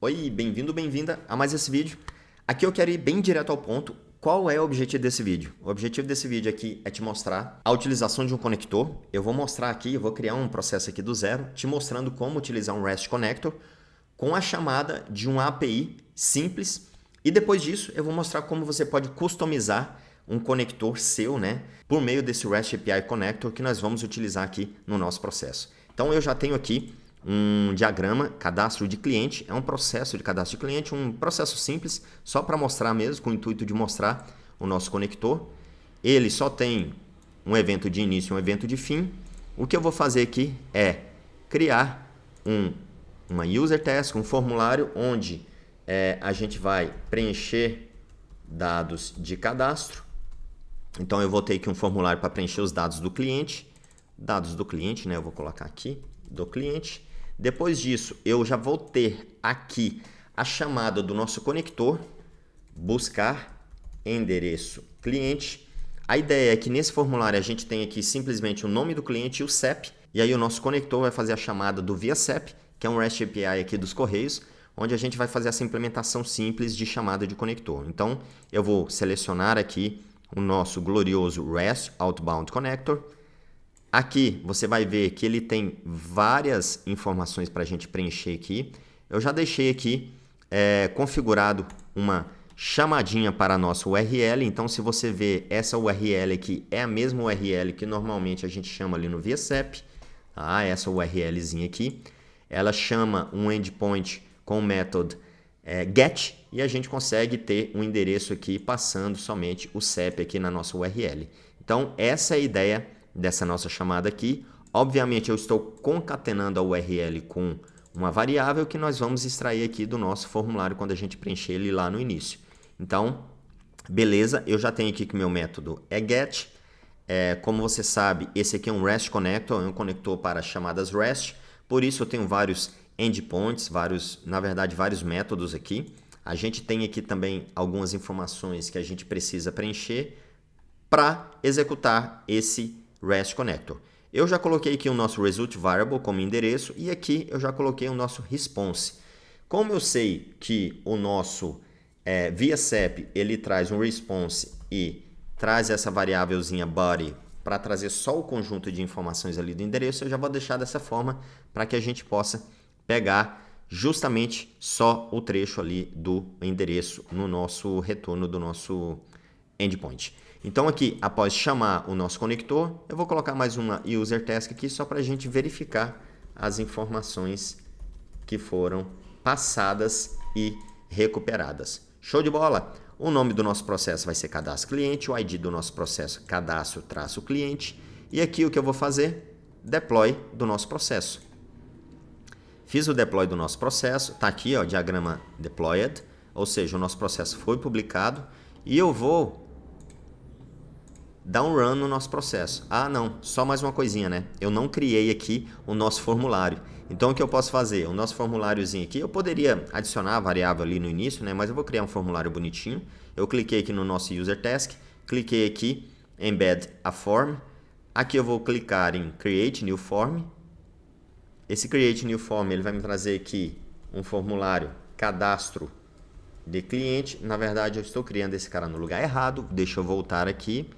Oi, bem-vindo, bem-vinda a mais esse vídeo. Aqui eu quero ir bem direto ao ponto. Qual é o objetivo desse vídeo? O objetivo desse vídeo aqui é te mostrar a utilização de um conector. Eu vou mostrar aqui, eu vou criar um processo aqui do zero, te mostrando como utilizar um REST Connector com a chamada de uma API simples. E depois disso, eu vou mostrar como você pode customizar um conector seu, por meio desse REST API Connector que nós vamos utilizar aqui no nosso processo. Então eu já tenho aqui um diagrama, cadastro de cliente, é um processo de cadastro de cliente, um processo simples, só para mostrar mesmo, com o intuito de mostrar o nosso conector. Ele só tem um evento de início e um evento de fim. O que eu vou fazer aqui é criar uma user task, um formulário onde a gente vai preencher dados de cadastro. Então eu vou ter aqui um formulário para preencher os dados do cliente, eu vou colocar aqui, do cliente. Depois disso, eu já vou ter aqui a chamada do nosso conector, buscar endereço cliente. A ideia é que nesse formulário a gente tem aqui simplesmente o nome do cliente e o CEP, e aí o nosso conector vai fazer a chamada do via CEP, que é um REST API aqui dos Correios, onde a gente vai fazer essa implementação simples de chamada de conector. Então, eu vou selecionar aqui o nosso glorioso REST Outbound Connector. Aqui você vai ver que ele tem várias informações para a gente preencher aqui. Eu já deixei aqui configurado uma chamadinha para a nossa URL. Então, se você ver essa URL aqui, é a mesma URL que normalmente a gente chama ali no ViaCep. Tá? Essa URLzinha aqui. Ela chama um endpoint com o método get e a gente consegue ter um endereço aqui passando somente o CEP aqui na nossa URL. Então, essa é a ideia dessa nossa chamada aqui. Obviamente eu estou concatenando a URL com uma variável que nós vamos extrair aqui do nosso formulário quando a gente preencher ele lá no início. Então, beleza, eu já tenho aqui que meu método é get. Como você sabe, esse aqui é um REST Connector, é um conector para chamadas REST, por isso eu tenho vários endpoints, vários métodos aqui. A gente tem aqui também algumas informações que a gente precisa preencher para executar esse REST Connector. Eu já coloquei aqui o nosso result variable como endereço e aqui eu já coloquei o nosso response. Como eu sei que o nosso ViaCep ele traz um response e traz essa variávelzinha body para trazer só o conjunto de informações ali do endereço, eu já vou deixar dessa forma para que a gente possa pegar justamente só o trecho ali do endereço no nosso retorno do nosso endpoint. Então aqui, após chamar o nosso conector, eu vou colocar mais uma user task aqui só para a gente verificar as informações que foram passadas e recuperadas. Show de bola? O nome do nosso processo vai ser cadastro cliente, o ID do nosso processo cadastro-cliente e aqui o que eu vou fazer? Deploy do nosso processo. Fiz o deploy do nosso processo, está aqui ó, diagrama deployed, ou seja, o nosso processo foi publicado e eu vou dar um run no nosso processo. Ah, não, só mais uma coisinha, Eu não criei aqui o nosso formulário. Então, o que eu posso fazer? O nosso formuláriozinho aqui, eu poderia adicionar a variável ali no início, Mas eu vou criar um formulário bonitinho. Eu cliquei aqui no nosso user task, cliquei aqui, embed a form. Aqui eu vou clicar em create new form. Esse create new form, ele vai me trazer aqui um formulário cadastro de cliente. Na verdade, eu estou criando esse cara no lugar errado. Deixa eu voltar aqui.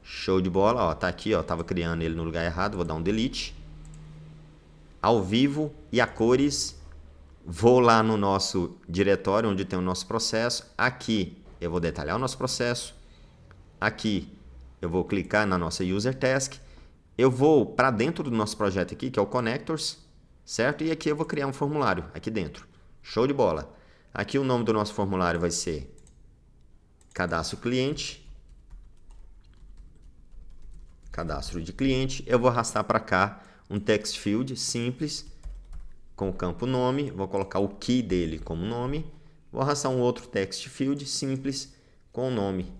Show de bola, ó, tá aqui, ó, tava criando ele no lugar errado, vou dar um delete. Ao vivo e a cores, vou lá no nosso diretório onde tem o nosso processo. Aqui eu vou detalhar o nosso processo. Aqui eu vou clicar na nossa user task. Eu vou para dentro do nosso projeto aqui, que é o connectors, certo? E aqui eu vou criar um formulário aqui dentro. Show de bola. Aqui o nome do nosso formulário vai ser cadastro cliente. Cadastro de cliente, eu vou arrastar para cá um text field simples com o campo nome, vou colocar o key dele como nome, vou arrastar um outro text field simples com o nome,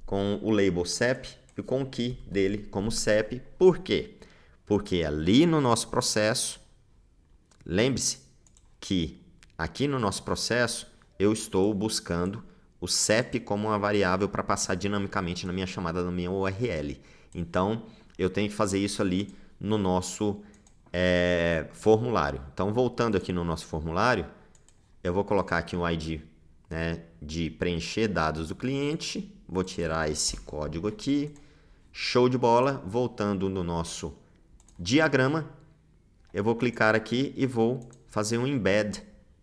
com o label CEP e com o key dele como CEP. Por quê? Porque ali no nosso processo, lembre-se que aqui no nosso processo eu estou buscando o CEP como uma variável para passar dinamicamente na minha chamada, na minha URL. Então, eu tenho que fazer isso ali no nosso formulário. Então, voltando aqui no nosso formulário, eu vou colocar aqui um ID, né, de preencher dados do cliente. Vou tirar esse código aqui. Show de bola. Voltando no nosso diagrama, eu vou clicar aqui e vou fazer um embed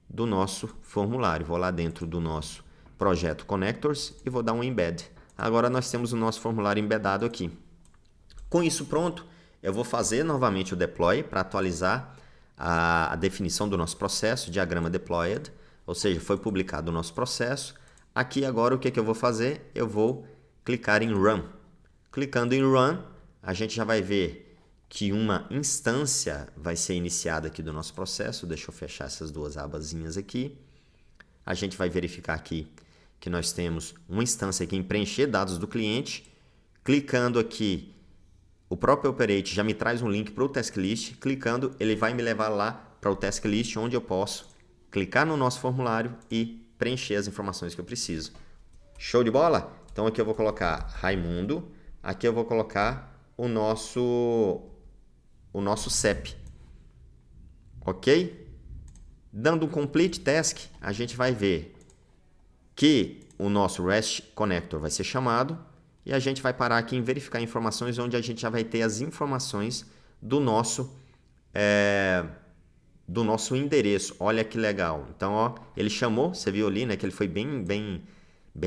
do nosso formulário. Vou lá dentro do nosso projeto Connectors e vou dar um embed. Agora nós temos o nosso formulário embedado aqui. Com isso pronto, eu vou fazer novamente o deploy para atualizar a definição do nosso processo, diagrama deployed, ou seja, foi publicado o nosso processo. Aqui agora o que eu vou fazer? Eu vou clicar em Run. Clicando em Run, a gente já vai ver que uma instância vai ser iniciada aqui do nosso processo. Deixa eu fechar essas duas abazinhas aqui. A gente vai verificar aqui que nós temos uma instância aqui em preencher dados do cliente. Clicando aqui, o próprio Operate já me traz um link para o Task List. Clicando, ele vai me levar lá para o Task List, onde eu posso clicar no nosso formulário e preencher as informações que eu preciso. Show de bola? Então aqui eu vou colocar Raimundo. Aqui eu vou colocar o nosso CEP. Ok? Dando um Complete Task, a gente vai ver que o nosso REST Connector vai ser chamado. E a gente vai parar aqui em verificar informações, onde a gente já vai ter as informações do nosso endereço. Olha que legal. Então, ó, ele chamou, você viu ali, né, que ele foi bem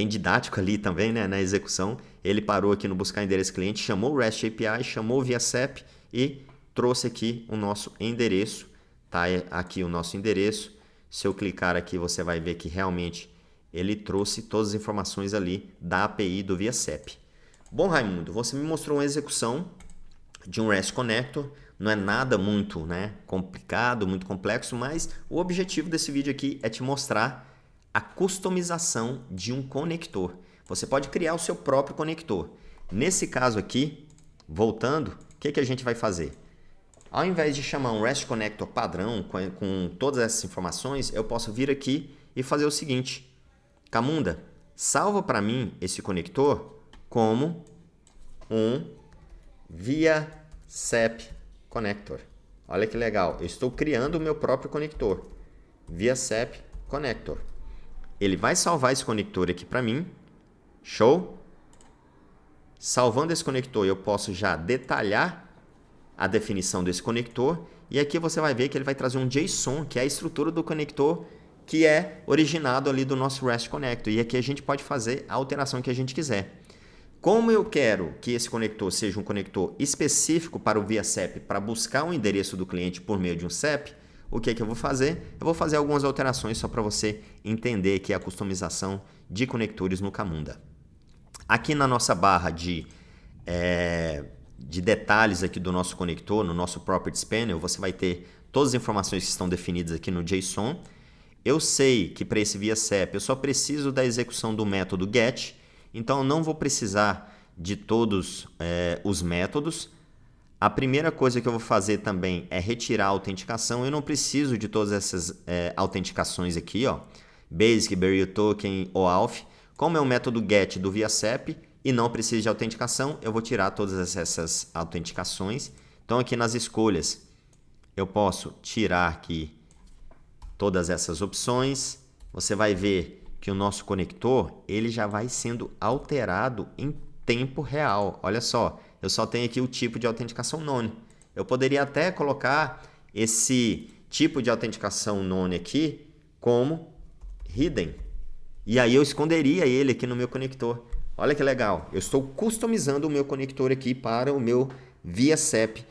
didático ali também, né, na execução. Ele parou aqui no buscar endereço cliente, chamou o REST API, chamou o ViaCep e trouxe aqui o nosso endereço. Tá aqui o nosso endereço. Se eu clicar aqui, você vai ver que realmente ele trouxe todas as informações ali da API do ViaCep. Bom, Raimundo, você me mostrou uma execução de um REST Connector. Não é nada muito, né, complicado, muito complexo, mas o objetivo desse vídeo aqui é te mostrar a customização de um conector. Você pode criar o seu próprio conector. Nesse caso aqui, voltando, o que a gente vai fazer? Ao invés de chamar um REST Connector padrão com todas essas informações, eu posso vir aqui e fazer o seguinte. Camunda, salva para mim esse conector como um ViaCep Connector. Olha que legal, eu estou criando o meu próprio conector, ViaCep Connector. Ele vai salvar esse conector aqui para mim. Show? Salvando esse conector, eu posso já detalhar a definição desse conector. E aqui você vai ver que ele vai trazer um JSON, que é a estrutura do conector, que é originado ali do nosso REST Connector. E aqui a gente pode fazer a alteração que a gente quiser. Como eu quero que esse conector seja um conector específico para o ViaCep, para buscar o endereço do cliente por meio de um CEP, o que eu vou fazer? Eu vou fazer algumas alterações só para você entender aqui a customização de conectores no Camunda. Aqui na nossa barra de detalhes aqui do nosso conector, no nosso Properties Panel, você vai ter todas as informações que estão definidas aqui no JSON. Eu sei que para esse ViaCep eu só preciso da execução do método GET, então eu não vou precisar de todos os métodos. A primeira coisa que eu vou fazer também é retirar a autenticação. Eu não preciso de todas essas autenticações aqui, ó, Basic, Burial Token, OAuth. Como é um método GET do ViaCep e não precisa de autenticação, eu vou tirar todas essas autenticações. Então aqui nas escolhas eu posso tirar aqui todas essas opções. Você vai ver que o nosso conector ele já vai sendo alterado em tempo real. Olha só, eu só tenho aqui o tipo de autenticação none. Eu poderia até colocar esse tipo de autenticação none aqui como hidden. E aí eu esconderia ele aqui no meu conector. Olha que legal, eu estou customizando o meu conector aqui para o meu ViaCep.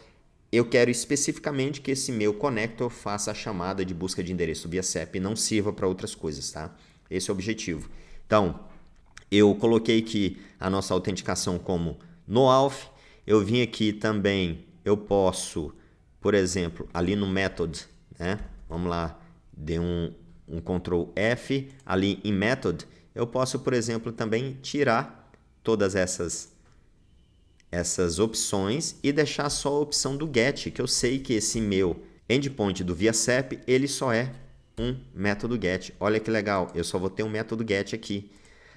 Eu quero especificamente que esse meu connector faça a chamada de busca de endereço ViaCep e não sirva para outras coisas, tá? Esse é o objetivo. Então, eu coloquei aqui a nossa autenticação como NoAuth. Eu vim aqui também, eu posso, por exemplo, ali no method, né? Vamos lá, dê um Ctrl F, ali em method, eu posso, por exemplo, também tirar todas essas opções e deixar só a opção do GET, que eu sei que esse meu endpoint do ViaCep, ele só é um método GET. Olha que legal, eu só vou ter um método GET aqui.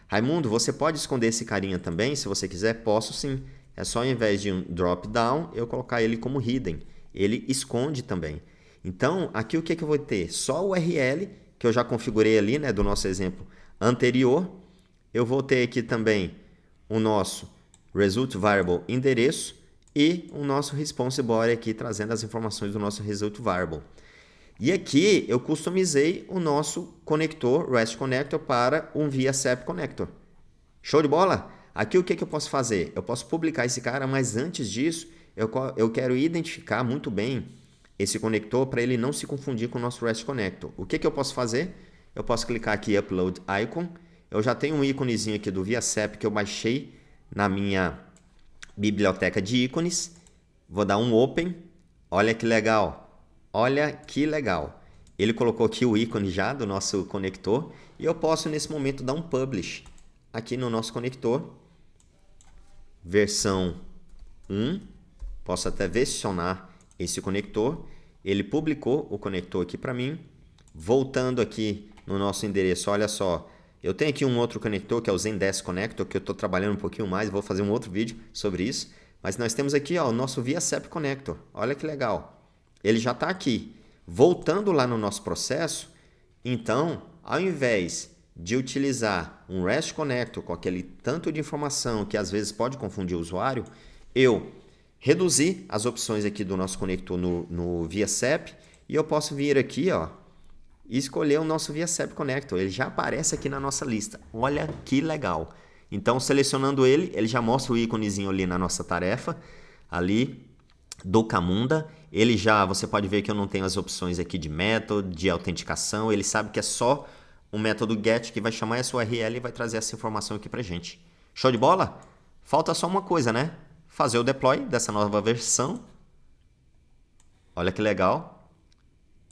Raimundo, você pode esconder esse carinha também, se você quiser? Posso sim. É só ao invés de um drop-down, eu colocar ele como hidden. Ele esconde também. Então, aqui o que eu vou ter? Só o URL que eu já configurei ali, né, do nosso exemplo anterior. Eu vou ter aqui também o nosso result variable endereço e o nosso response body aqui trazendo as informações do nosso result variable. E aqui eu customizei o nosso conector REST Connector para um ViaSAP Connector. Show de bola? Aqui o que eu posso fazer? Eu posso publicar esse cara, mas antes disso eu quero identificar muito bem esse conector para ele não se confundir com o nosso REST Connector. O que eu posso fazer? Eu posso clicar aqui em Upload Icon. Eu já tenho um íconezinho aqui do ViaSAP que eu baixei na minha biblioteca de ícones. Vou dar um Open. Olha que legal. Olha que legal. Ele colocou aqui o ícone já do nosso conector. E eu posso nesse momento dar um Publish aqui no nosso conector. Versão 1. Posso até versionar esse conector. Ele publicou o conector aqui para mim. Voltando aqui no nosso endereço, olha só. Eu tenho aqui um outro conector que é o Zendesk Connector, que eu estou trabalhando um pouquinho mais. Vou fazer um outro vídeo sobre isso. Mas nós temos aqui ó, o nosso ViaSAP Connector. Olha que legal. Ele já está aqui. Voltando lá no nosso processo, então, ao invés de utilizar um REST Connector com aquele tanto de informação que às vezes pode confundir o usuário, eu reduzi as opções aqui do nosso conector no ViaSAP e eu posso vir aqui ó, e escolher o nosso ViaSAP Connector. Ele já aparece aqui na nossa lista. Olha que legal. Então, selecionando ele, ele já mostra o íconezinho ali na nossa tarefa, ali do Camunda. Ele já, você pode ver que eu não tenho as opções aqui de método, de autenticação. Ele sabe que é só um método GET que vai chamar essa URL e vai trazer essa informação aqui pra gente. Show de bola? Falta só uma coisa, né? Fazer o deploy dessa nova versão. Olha que legal.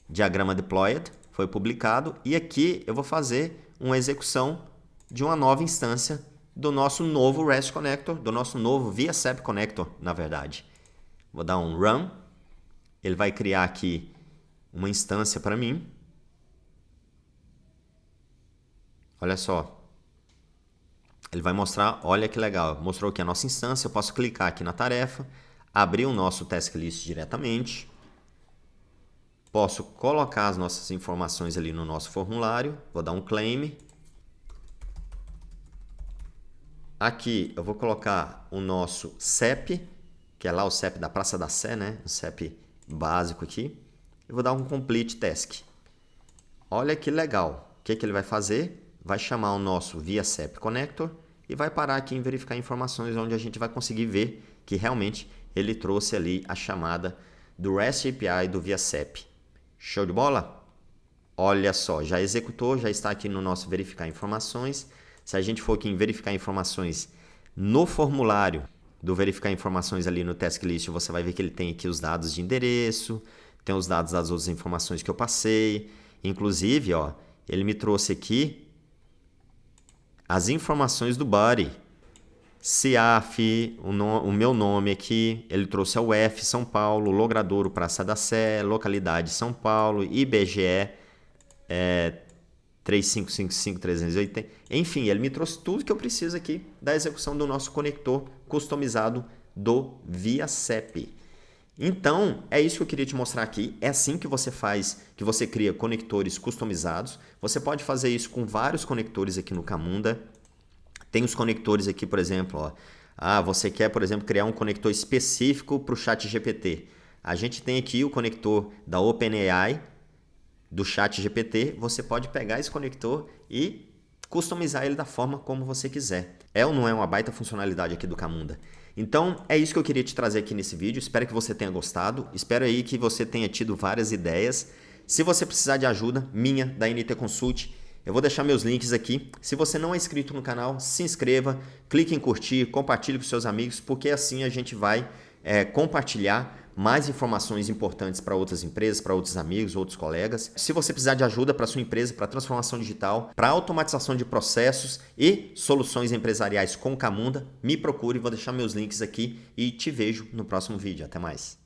Diagrama deployed foi publicado. E aqui eu vou fazer uma execução de uma nova instância do nosso novo REST Connector, do nosso novo ViaSAP Connector, na verdade. Vou dar um Run. Ele vai criar aqui uma instância para mim. Olha só. Ele vai mostrar, olha que legal. Mostrou aqui a nossa instância. Eu posso clicar aqui na tarefa, abrir o nosso task list diretamente. Posso colocar as nossas informações ali no nosso formulário. Vou dar um claim. Aqui eu vou colocar o nosso CEP, que é lá o CEP da Praça da Sé, né? O CEP básico aqui. Eu vou dar um complete task. Olha que legal. O que ele vai fazer? Vai chamar o nosso ViaSAP Connector e vai parar aqui em verificar informações, onde a gente vai conseguir ver que realmente ele trouxe ali a chamada do REST API do ViaSAP. Show de bola? Olha só, já executou, já está aqui no nosso verificar informações. Se a gente for aqui em verificar informações no formulário do verificar informações ali no task list, você vai ver que ele tem aqui os dados de endereço, tem os dados das outras informações que eu passei. Inclusive, ó, ele me trouxe aqui as informações do body. CIAF, o meu nome aqui, ele trouxe a UF São Paulo, Logradouro, Praça da Sé, localidade São Paulo, IBGE 3555-380. Enfim, ele me trouxe tudo que eu preciso aqui da execução do nosso conector customizado do ViaSAP. Então, é isso que eu queria te mostrar aqui. É assim que você faz, que você cria conectores customizados. Você pode fazer isso com vários conectores aqui no Camunda. Tem os conectores aqui, por exemplo, ó. Você quer, por exemplo, criar um conector específico para o ChatGPT. A gente tem aqui o conector da OpenAI, do ChatGPT. Você pode pegar esse conector e customizar ele da forma como você quiser. É ou não é uma baita funcionalidade aqui do Camunda? Então, é isso que eu queria te trazer aqui nesse vídeo. Espero que você tenha gostado. Espero aí que você tenha tido várias ideias. Se você precisar de ajuda minha, da NT Consult, eu vou deixar meus links aqui. Se você não é inscrito no canal, se inscreva, clique em curtir, compartilhe com seus amigos, porque assim a gente vai compartilhar mais informações importantes para outras empresas, para outros amigos, outros colegas. Se você precisar de ajuda para sua empresa, para transformação digital, para automatização de processos e soluções empresariais com Camunda, me procure, vou deixar meus links aqui e te vejo no próximo vídeo. Até mais.